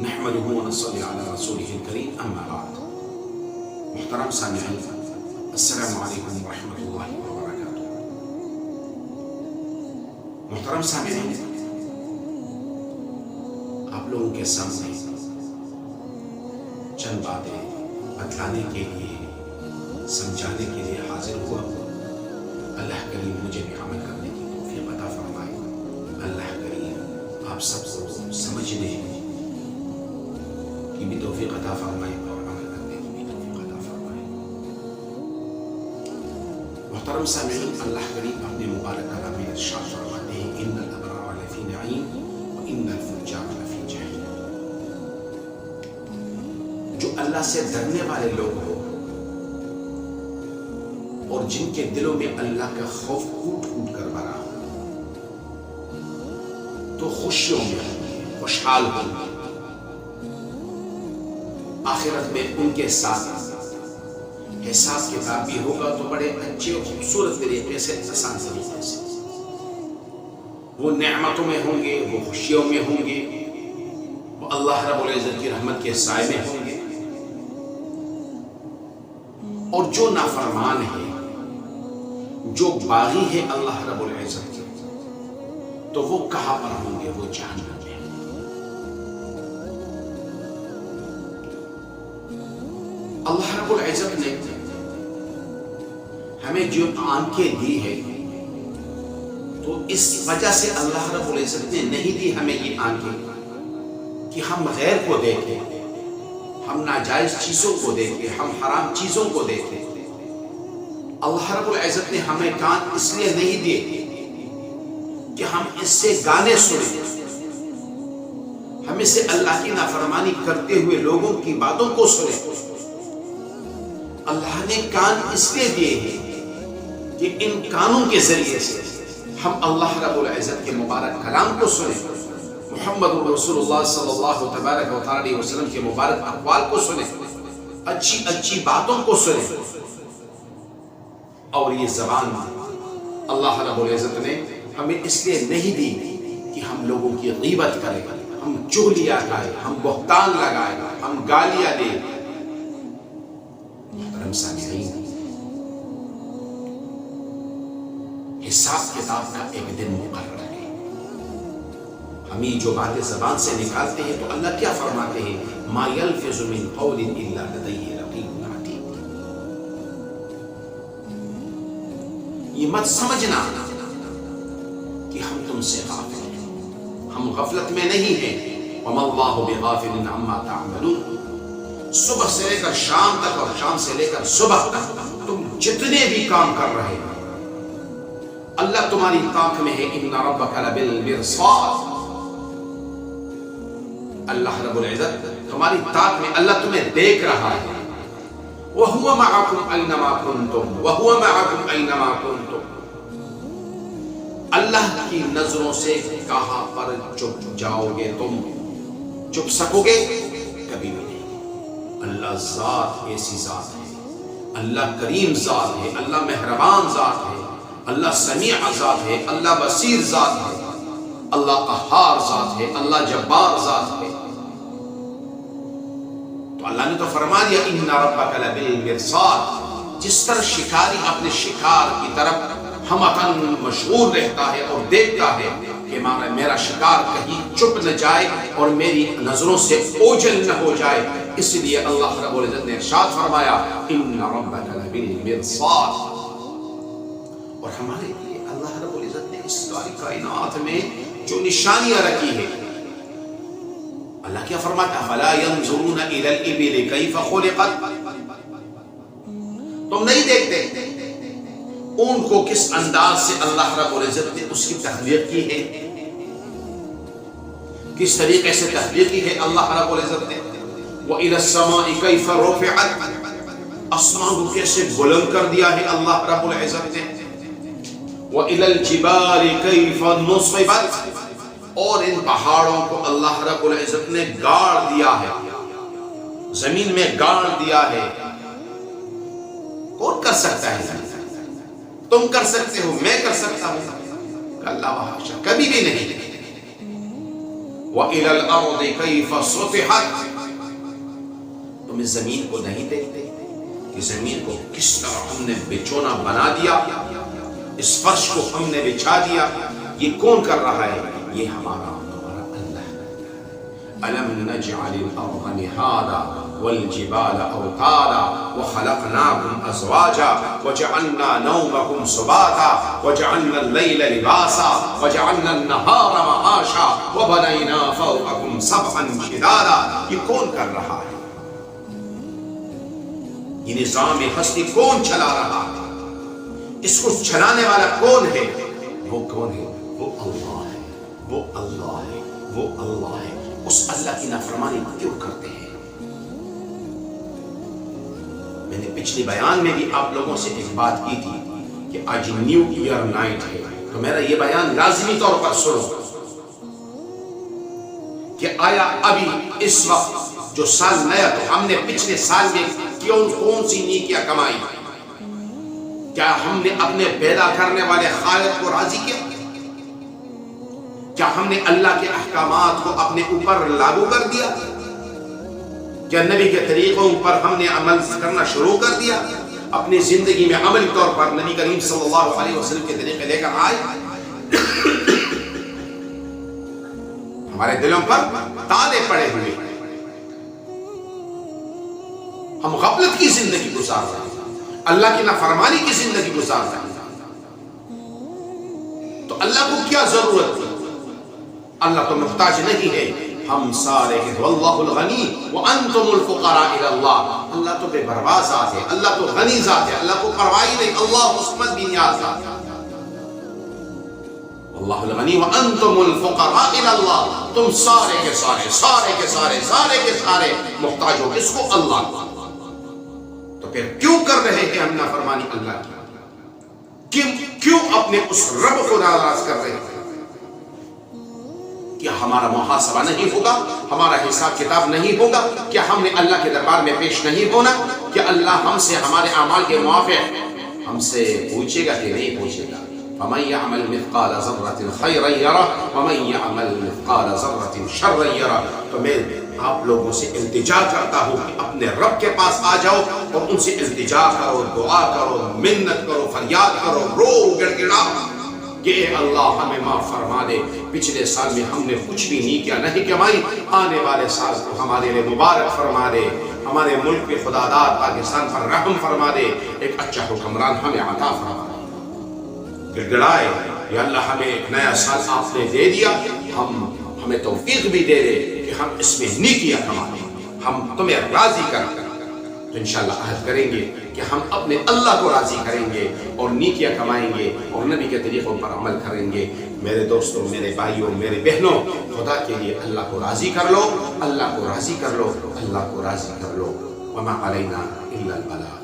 نحمده ونصلي على رسوله الكريم اما بعد. محترم سامعین، السلام علیکم ورحمۃ اللہ وبرکاتہ۔ محترم سامعین، آپ لوگوں کے سامنے چند باتیں بتلانے کے لیے، سمجھانے کے لیے حاضر ہوا۔ اللہ کریم مجھے بھی عمل کرنے کی توفیق عطا فرمائے۔ اللہ کریم آپ سب کو سمجھنے کی بھی توفیق عطا فرمائے اور عمل کرنے کی بھی توفیق عطا فرمائے۔ محترم سامعین، اللہ کریم اپنے مبارک کلام میں ارشاد فرماتے ہیں ان الابرار لفی نعیم وان الفجار لفی جحیم۔ جو اللہ سے ڈرنے والے لوگ ہو اور جن کے دلوں میں اللہ کا خوف کوٹ کوٹ کر بھرا ہو تو خوشیوں میں خوشحال ہوں گے۔ آخرت میں ان کے ساتھ حساب کتاب بھی ہوگا تو بڑے اچھے اور خوبصورت طریقے سے، آسان طریقے سے وہ نعمتوں میں ہوں گے، وہ خوشیوں میں ہوں گے، وہ اللہ رب العزت کی رحمت کے سائے میں ہوں گے۔ اور جو نافرمان ہے، جو باغی ہے اللہ رب العزت کے، تو وہ کہاں پر ہوں گے؟ وہ جہنم میں۔ اللہ رب العزت نے ہمیں جو آنکھیں دی ہے تو اس وجہ سے اللہ رب العزت نے نہیں دی ہمیں یہ آنکھیں کہ ہم غیر کو دیکھیں، ہم ناجائز چیزوں کو دیکھیں، ہم حرام چیزوں کو دیکھیں۔ اللہ رب العزت نے ہمیں کان اس لیے نہیں دیے کہ ہم اس سے گانے سنیں، ہم اس سے اللہ کی نافرمانی کرتے ہوئے لوگوں کی باتوں کو سنیں۔ اللہ نے کان اس لیے دیے ہیں کہ ان کانوں کے ذریعے سے ہم اللہ رب العزت کے مبارک کلام کو سنیں، محمد رسول اللہ صلی اللہ تبارک و تعالی وسلم کے مبارک اقوال کو سنیں، اچھی اچھی باتوں کو سنیں۔ اور یہ زبان اللہ رب العزت نے ہمیں اس لیے نہیں دی کہ ہم لوگوں کی غیبت کریں، ہم چغلیاں گائیں، ہم بہتان لگائیں، ہم گالیاں دیں۔ محترم سامعین، حساب کتاب کا ایک دن مقرر ہے۔ ہم یہ جو باتیں زبان سے نکالتے ہیں تو اللہ کیا فرماتے ہیں؟ ما یلفظ من قول الا لدیہ رقیب عتید۔ یہ مت سمجھنا کہ ہم تم سے غافل ہیں، ہم غفلت میں نہیں ہیں۔ وما اللہ بغافل عما تعملون۔ صبح سے لے کر شام تک اور شام سے لے کر صبح تک تم جتنے بھی کام کر رہے ہو اللہ تمہاری طاق میں ہے۔ ان ربک لبالمرصاد۔ اللہ رب العزت تمہاری طاق میں، اللہ تمہیں دیکھ رہا ہے۔ وَهُوَ مَعَكُمْ أَيْنَمَا كُنْتُمْ وَهُوَ مَعَكُمْ أَيْنَمَا كُنْتُمْ۔ اللہ کی نظروں سے کہاں پر چھپ جاؤ گے تم؟ چھپ سکو گے؟ کبھی بھی نہیں۔ اللہ ذات ایسی ذات ہے، اللہ کریم ذات ہے، اللہ مہربان ذات ہے، اللہ سمیع ذات ہے، اللہ بصیر ذات ہے، اللہ قہار ذات ہے، اللہ جبار ذات ہے۔ تو اللہ نے تو فرما دیا ان ربک لبالمرصاد۔ جس طرح شکاری اپنے شکار کی طرف ہمتاً مشغول رہتا ہے اور دیکھتا ہے کہ میرا شکار کہیں چھپ نہ جائے اور میری نظروں سے اوجھل نہ ہو جائے، اس لیے اللہ رب العزت نے ارشاد فرمایا ان ربک لبالمرصاد۔ اور ہمارے لیے اللہ رب العزت نے اس ساری کائنات میں جو نشانیاں رکھی ہیں، اللہ کیا فرماتا ہے؟ فلا ينظرون الى الابل كيف خلقت۔ تم نہیں دیکھتے اونٹ کو کس انداز سے اللہ رب العزت نے اس کی تخلیق کی ہے، کس طریقے سے تخلیق کی ہے اللہ رب العزت نے۔ وَإِلَى السَّمَاءِ كَيْفَ رُفِعَتْ۔ آسمان کو کیسے بلند کر دیا ہے اللہ رب العزت نے۔ وَإِلَى الْجِبَالِ كَيْفَ نُصِبَتْ۔ اور ان پہاڑوں کو اللہ رب العزت نے گاڑ دیا ہے، زمین میں گاڑ دیا ہے۔ کون کر سکتا ہے؟ تم کر سکتے ہو، میں کر سکتا ہوں؟ اللہ وحاشا، کبھی بھی نہیں۔ وَإِلَى الْأَرْضِ كَيْفَ سُطِحَتْ، تم اس زمین کو نہیں دیکھتے کہ زمین کو کس طرح ہم نے بچونا بنا دیا، اس فرش کو ہم نے بچھا دیا. یہ کون کر رہا ہے؟ یہ ہمارا اللہ. أَلَمْ نَجْعَلِ الْأَرْضَ مِهَادًا وَالْجِبَالَ أَوْتَادًا وَخَلَقْنَاكُمْ أَزْوَاجًا وَجَعَلْنَا نَوْمَكُمْ سُبَاتًا وَجَعَلْنَا اللَّيْلَ لِبَاسًا وَجَعَلْنَا النَّهَارَ مَعَاشًا وَبَنَيْنَا فَوْقَكُمْ سَبْعًا شِدَادًا. یہ کون کر رہا ہے؟ یہ نظام ہستی کون چلا رہا ہے؟ اس کو چلانے والا کون ہے؟ وہ کون ہے؟ وہ اللہ ہے. وہ اللہ ہے. وہ اللہ ہے. اس اللہ کی نافرمانی کیوں کرتے ہیں؟ میں نے پچھلی بیان میں بھی آپ لوگوں سے ایک بات کی تھی کہ آج نیو ایئر نائٹ ہے، تو میرا یہ بیان لازمی طور پر سنو کہ آیا ابھی اس وقت جو سال نیا، تو ہم نے پچھلے سال میں کون سی نیکیاں کمائی؟ کیا ہم نے اپنے پیدا کرنے والے خالق کو راضی کیا؟ کیا ہم نے اللہ کے احکامات کو اپنے اوپر لاگو کر دیا؟ کیا نبی کے طریقوں پر ہم نے عمل کرنا شروع کر دیا؟ اپنی زندگی میں عملی طور پر نبی کریم صلی اللہ علیہ وسلم کے طریقے لے کر آئے؟ ہمارے دلوں پر تالے پڑے ہوئے، ہم غفلت کی زندگی گزار رہے ہیں، اللہ کی نافرمانی کی زندگی گزار رہے ہیں. تو اللہ کو کیا ضرورت تھی؟ اللہ تو محتاج نہیں ہے. ہم سارے ہیں واللہ الغنی وانتم الفقراء الی اللہ. اللہ تو بے پرواہ ذات ہے، اللہ تو غنی ذات ہے، اللہ کو پرواہ ہی نہیں. اللہ عصمت بھی نیاز ذات ہے. واللہ الغنی وانتم الفقراء الی اللہ. تم سارے کے سارے سارے کے سارے سارے کے سارے محتاج ہو کس کو؟ اللہ کو. تو پھر کیوں کر رہے ہیں ہم نافرمانی اللہ کی؟ کیوں اپنے اس رب کو ناراض کر رہے ہیں؟ کیا ہمارا محاسبہ نہیں ہوگا؟ ہمارا حساب کتاب نہیں ہوگا؟ کیا ہم نے اللہ کے دربار میں پیش نہیں ہونا؟ کیا اللہ ہم سے ہمارے اعمال کے موافق ہم سے پوچھے گا کہ نہیں پوچھے گا؟ فَمَنْ يَعْمَلْ مِثْقَالَ ذَرَّةٍ خَيْرًا يَرَهُ وَمَنْ يَعْمَلْ مِثْقَالَ ذَرَّةٍ شَرًّا يَرَهُ. تو میں آپ لوگوں سے التجا کرتا ہوں کہ اپنے رب کے پاس آ جاؤ اور ان سے التجا کرو، دعا کرو، منت کرو، فریاد کرو، رو گڑ گڑاؤ کہ اے اللہ ہمیں معاف فرما دے. پچھلے سال میں ہم نے کچھ بھی نیکیاں نہیں کمائی، آنے والے سال کو ہمارے لیے مبارک فرما دے. ہمارے ملک پہ خدا داد پاکستان پر رحم فرما دے. ایک اچھا حکمران ہمیں عطا فرما دے. گڑگڑائے یا اللہ ہمیں ایک نیا سال آپ نے دے دیا، ہمیں توفیق بھی دے دے کہ ہم اس میں نیکیاں کمائیں، ہم تمہیں راضی کر. تو انشاءاللہ عہد کریں گے کہ ہم اپنے اللہ کو راضی کریں گے اور نیکیاں کمائیں گے اور نبی کے طریقوں پر عمل کریں گے. میرے دوستوں، میرے بھائیوں، میرے بہنوں، خدا کے لیے اللہ کو راضی کر لو، اللہ کو راضی کر لو، اللہ کو راضی کر لو. وما علینا الا البلاغ.